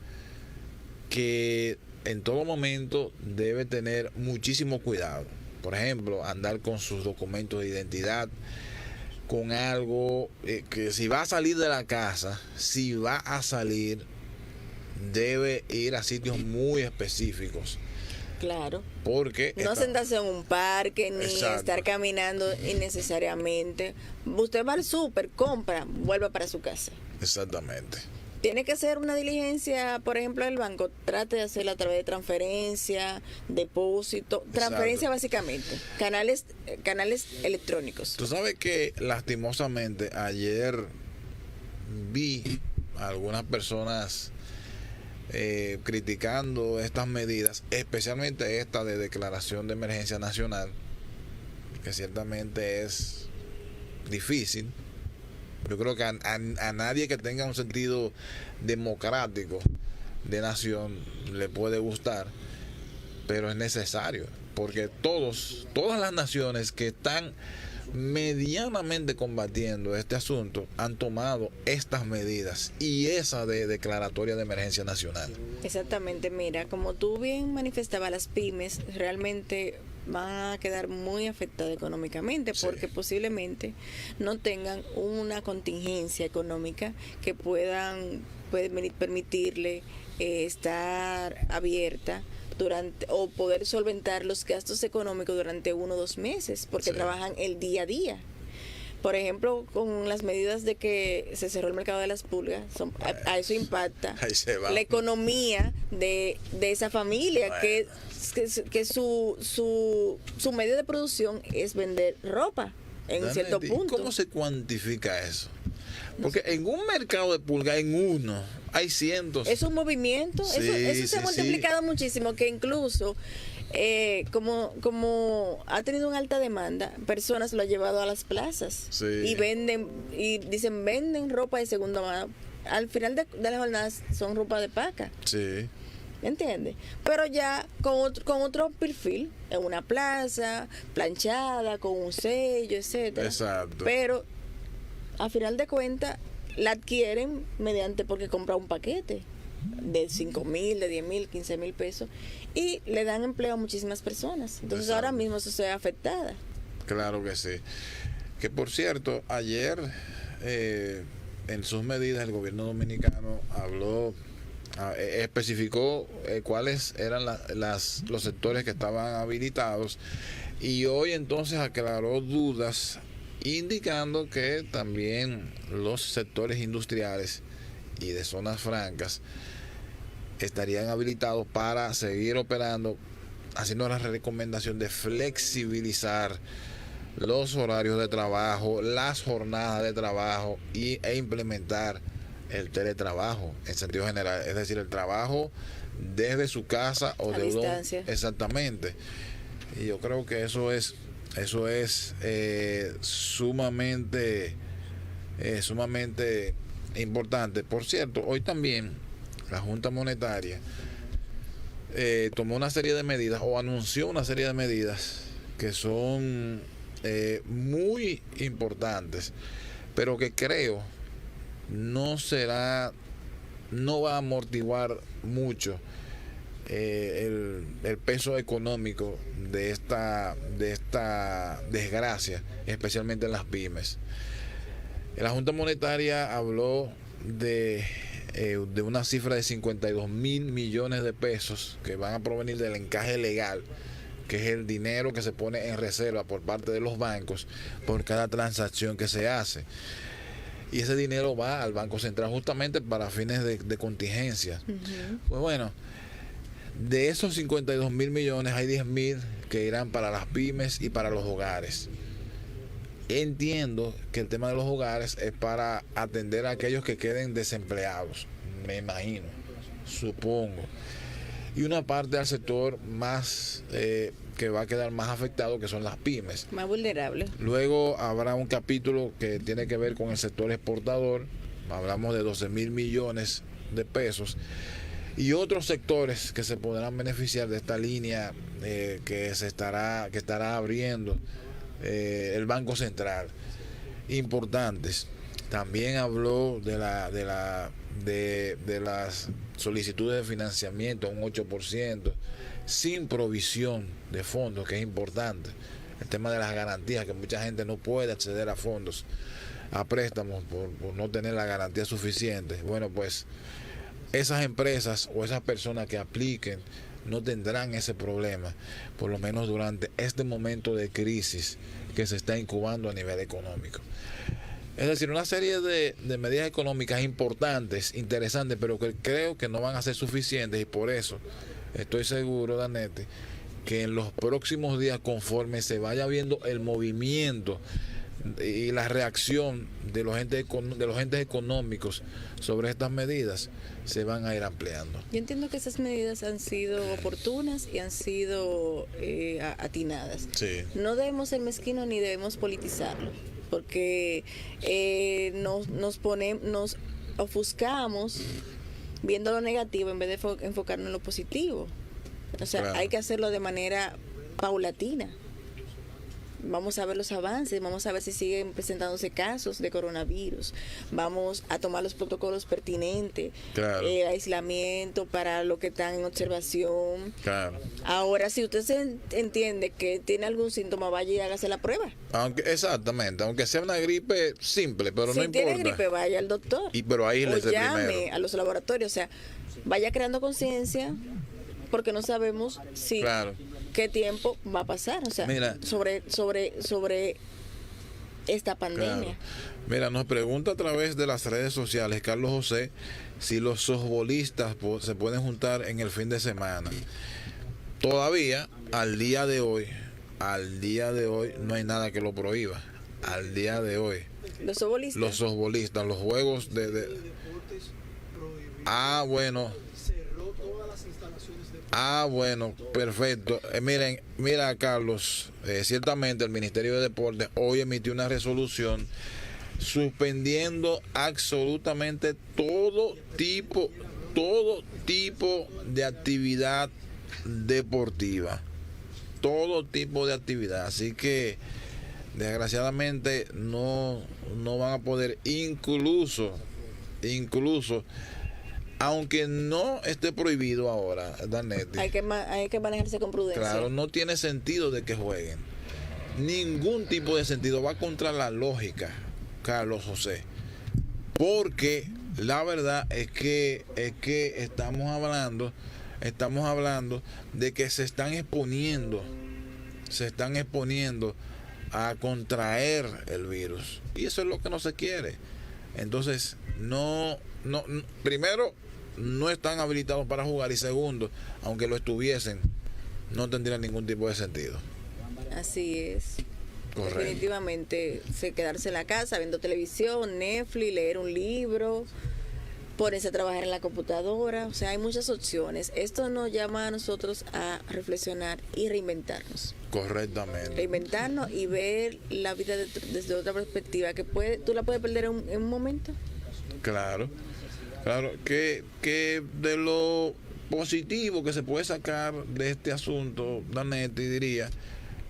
que en todo momento debe tener muchísimo cuidado. Por ejemplo, andar con sus documentos de identidad, con algo que si va a salir de la casa, debe ir a sitios muy específicos. Claro. Porque No sentarse en un parque ni Exacto. estar caminando innecesariamente. Usted va al súper, compra, vuelva para su casa. Exactamente. Tiene que hacer una diligencia, por ejemplo, el banco, trate de hacerla a través de transferencia, depósito, transferencia básicamente, canales electrónicos. Tú sabes que lastimosamente ayer vi a algunas personas criticando estas medidas, especialmente esta de declaración de emergencia nacional, que ciertamente es difícil. Yo creo que a nadie que tenga un sentido democrático de nación le puede gustar, pero es necesario, porque todas las naciones que están medianamente combatiendo este asunto han tomado estas medidas y esa de declaratoria de emergencia nacional. Exactamente, mira, como tú bien manifestabas, las pymes realmente van a quedar muy afectadas económicamente porque posiblemente no tengan una contingencia económica que puede permitirle estar abierta durante o poder solventar los gastos económicos durante 1 o 2 meses porque trabajan el día a día. Por ejemplo, con las medidas de que se cerró el mercado de las pulgas, a eso impacta la economía de esa familia, que su medio de producción es vender ropa en cierto punto. ¿Cómo se cuantifica eso? Porque en un mercado de pulgas, en uno, hay cientos. Es un movimiento, eso se ha multiplicado muchísimo, que incluso como ha tenido una alta demanda, personas lo han llevado a las plazas y venden ropa de segunda mano. Al final de las jornadas son ropa de paca. Sí. ¿Entiendes? Pero ya con otro perfil, en una plaza, planchada, con un sello, etcétera. Exacto. Pero a final de cuentas la adquieren porque compra un paquete de 5,000, de 10,000, 15,000 pesos y le dan empleo a muchísimas personas. Entonces ahora mismo eso se ve afectada. Claro que sí. Que por cierto, ayer en sus medidas el gobierno dominicano especificó cuáles eran los sectores que estaban habilitados y hoy entonces aclaró dudas, indicando que también los sectores industriales y de zonas francas estarían habilitados para seguir operando, haciendo la recomendación de flexibilizar los horarios de trabajo, las jornadas de trabajo e implementar el teletrabajo en sentido general, es decir, el trabajo desde su casa o a de distancia. Exactamente. Y yo creo que eso es sumamente importante. Por cierto, hoy también la Junta Monetaria tomó una serie de medidas o anunció una serie de medidas que son muy importantes, pero que creo no va a amortiguar mucho el peso económico de esta desgracia, especialmente en las pymes. La Junta Monetaria habló de una cifra de 52,000 millones de pesos que van a provenir del encaje legal, que es el dinero que se pone en reserva por parte de los bancos por cada transacción que se hace. Y ese dinero va al Banco Central justamente para fines de contingencia. Pues bueno, de esos 52,000 millones hay 10,000 que irán para las pymes y para los hogares. Entiendo que el tema de los hogares es para atender a aquellos que queden desempleados, me imagino, supongo. Y una parte del sector más que va a quedar más afectado, que son las pymes. Más vulnerables. Luego habrá un capítulo que tiene que ver con el sector exportador, hablamos de 12,000 millones de pesos, y otros sectores que se podrán beneficiar de esta línea que estará abriendo el Banco Central. Importantes. También habló de las solicitudes de financiamiento, un 8%, sin provisión de fondos, que es importante. El tema de las garantías, que mucha gente no puede acceder a fondos, a préstamos por no tener la garantía suficiente. Bueno, pues esas empresas o esas personas que apliquen no tendrán ese problema, por lo menos durante este momento de crisis que se está incubando a nivel económico. Es decir, una serie de medidas económicas importantes, interesantes, pero que creo que no van a ser suficientes, y por eso estoy seguro, Danette, que en los próximos días, conforme se vaya viendo el movimiento y la reacción de los entes económicos sobre estas medidas, se van a ir ampliando. Yo entiendo que esas medidas han sido oportunas y han sido atinadas. Sí. No debemos ser mezquinos ni debemos politizarlo, porque nos ofuscamos viendo lo negativo en vez de enfocarnos en lo positivo. O sea, Claro. hay que hacerlo de manera paulatina. Vamos a ver los avances, vamos a ver si siguen presentándose casos de coronavirus, vamos a tomar los protocolos pertinentes, Claro. Aislamiento para los que están en observación. Claro. Ahora, si usted entiende que tiene algún síntoma, vaya y hágase la prueba. Exactamente, aunque sea una gripe simple, pero si no tiene importa. gripe, vaya al doctor. Pero ahí o les llame primero. a los laboratorios. O sea, vaya creando conciencia, porque no sabemos si Claro. qué tiempo va a pasar. O sea, Mira. sobre esta pandemia. Claro. Mira, nos pregunta a través de las redes sociales Carlos José si los softbolistas se pueden juntar en el fin de semana. Todavía, al día de hoy, no hay nada que lo prohíba. Al día de hoy. Los softbolistas. Los softbolistas, los juegos bueno, perfecto. Mira, Carlos, ciertamente el Ministerio de Deportes hoy emitió una resolución suspendiendo absolutamente todo tipo de actividad deportiva. Todo tipo de actividad. Así que desgraciadamente no van a poder, incluso aunque no esté prohibido ahora, Danette, Hay que manejarse con prudencia. claro, no tiene sentido de que jueguen. Ningún tipo de sentido. Va contra la lógica, Carlos José. Porque la verdad es que estamos hablando de que se están exponiendo a contraer el virus. Y eso es lo que no se quiere. Entonces, primero, no están habilitados para jugar, y segundo, aunque lo estuviesen, no tendría ningún tipo de sentido. Así es. Correcto. Definitivamente, quedarse en la casa viendo televisión, Netflix, leer un libro, ponerse a trabajar en la computadora. O sea, hay muchas opciones. Esto nos llama a nosotros a reflexionar y reinventarnos. Correctamente. Reinventarnos y ver la vida desde otra perspectiva, que tú la puedes perder en un momento. Claro, que de lo positivo que se puede sacar de este asunto, Danette, diría,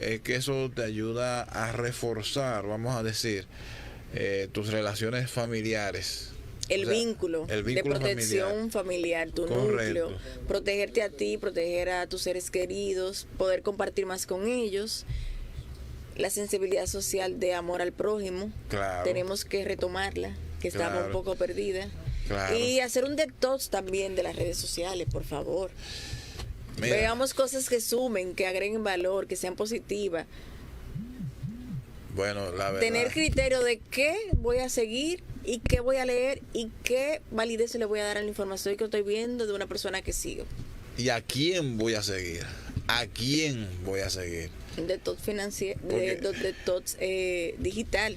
es que eso te ayuda a reforzar, vamos a decir, tus relaciones familiares. El vínculo de protección familiar, tu Correcto. núcleo, protegerte a ti, proteger a tus seres queridos, poder compartir más con ellos, la sensibilidad social de amor al prójimo, Claro. tenemos que retomarla, que estamos Claro. un poco perdidas, Claro. y hacer un detox también de las redes sociales, por favor. Mira, Veamos cosas que sumen, que agreguen valor, que sean positivas. bueno, la verdad. Tener criterio de qué voy a seguir y qué voy a leer y qué validez le voy a dar a la información que estoy viendo de una persona que sigo. ¿Y a quién voy a seguir? ¿A quién voy a seguir? De todo financiero, de todo digital.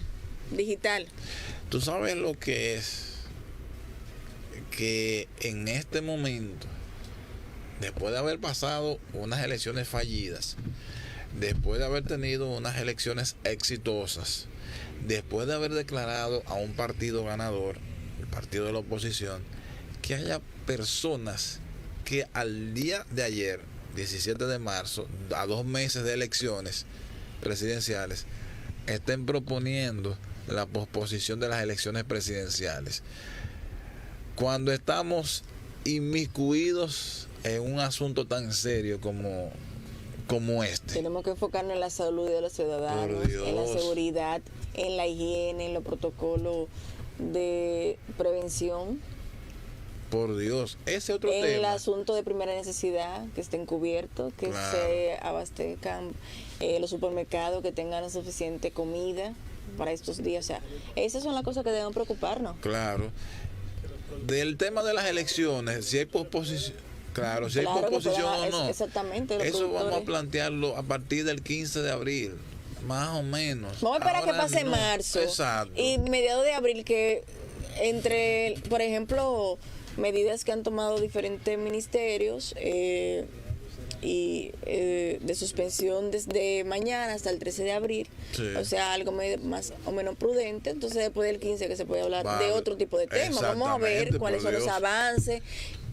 Tú sabes lo que es que en este momento, después de haber pasado unas elecciones fallidas, después de haber tenido unas elecciones exitosas, después de haber declarado a un partido ganador, el partido de la oposición, que haya personas que al día de ayer, 17 de marzo, a 2 meses de elecciones presidenciales, estén proponiendo la posposición de las elecciones presidenciales, cuando estamos inmiscuidos en un asunto tan serio como este. Tenemos que enfocarnos en la salud de los ciudadanos, en la seguridad, en la higiene, en los protocolos de prevención. Por Dios, ese otro tema. El asunto de primera necesidad, que estén cubiertos, que se abastezcan los supermercados, que tengan suficiente comida para estos días. O sea, esas son las cosas que deben preocuparnos. Claro. Del tema de las elecciones, si hay posposición, si hay posposición o no, exactamente, eso vamos a plantearlo a partir del 15 de abril, más o menos. Vamos a esperar que pase marzo. Exacto. Y mediados de abril, que entre, por ejemplo, medidas que han tomado diferentes ministerios y de suspensión desde mañana hasta el 13 de abril, o sea, algo más o menos prudente. Entonces después del 15 que se puede hablar de otro tipo de temas. Vamos a ver cuáles son los avances,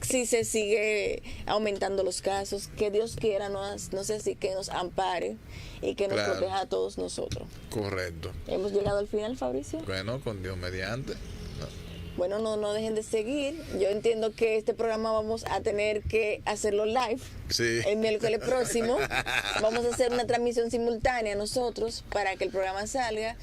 si se sigue aumentando los casos, que Dios quiera, no sé si que nos ampare y que nos proteja a todos nosotros. Correcto. Hemos llegado al final, Fabricio. Bueno, con Dios mediante. Bueno, no dejen de seguir. Yo entiendo que este programa vamos a tener que hacerlo live. Sí. El miércoles próximo vamos a hacer una transmisión simultánea nosotros para que el programa salga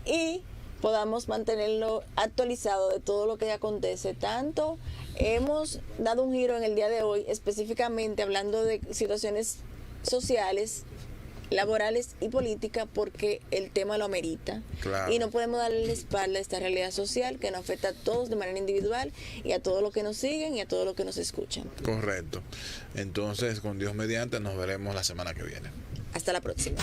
y podamos mantenerlo actualizado de todo lo que acontece. Tanto hemos dado un giro en el día de hoy, específicamente hablando de situaciones sociales, laborales y políticas, porque el tema lo amerita. Claro. Y no podemos darle la espalda a esta realidad social que nos afecta a todos de manera individual y a todos los que nos siguen y a todos los que nos escuchan. Correcto. Entonces, con Dios mediante, nos veremos la semana que viene. Hasta la próxima.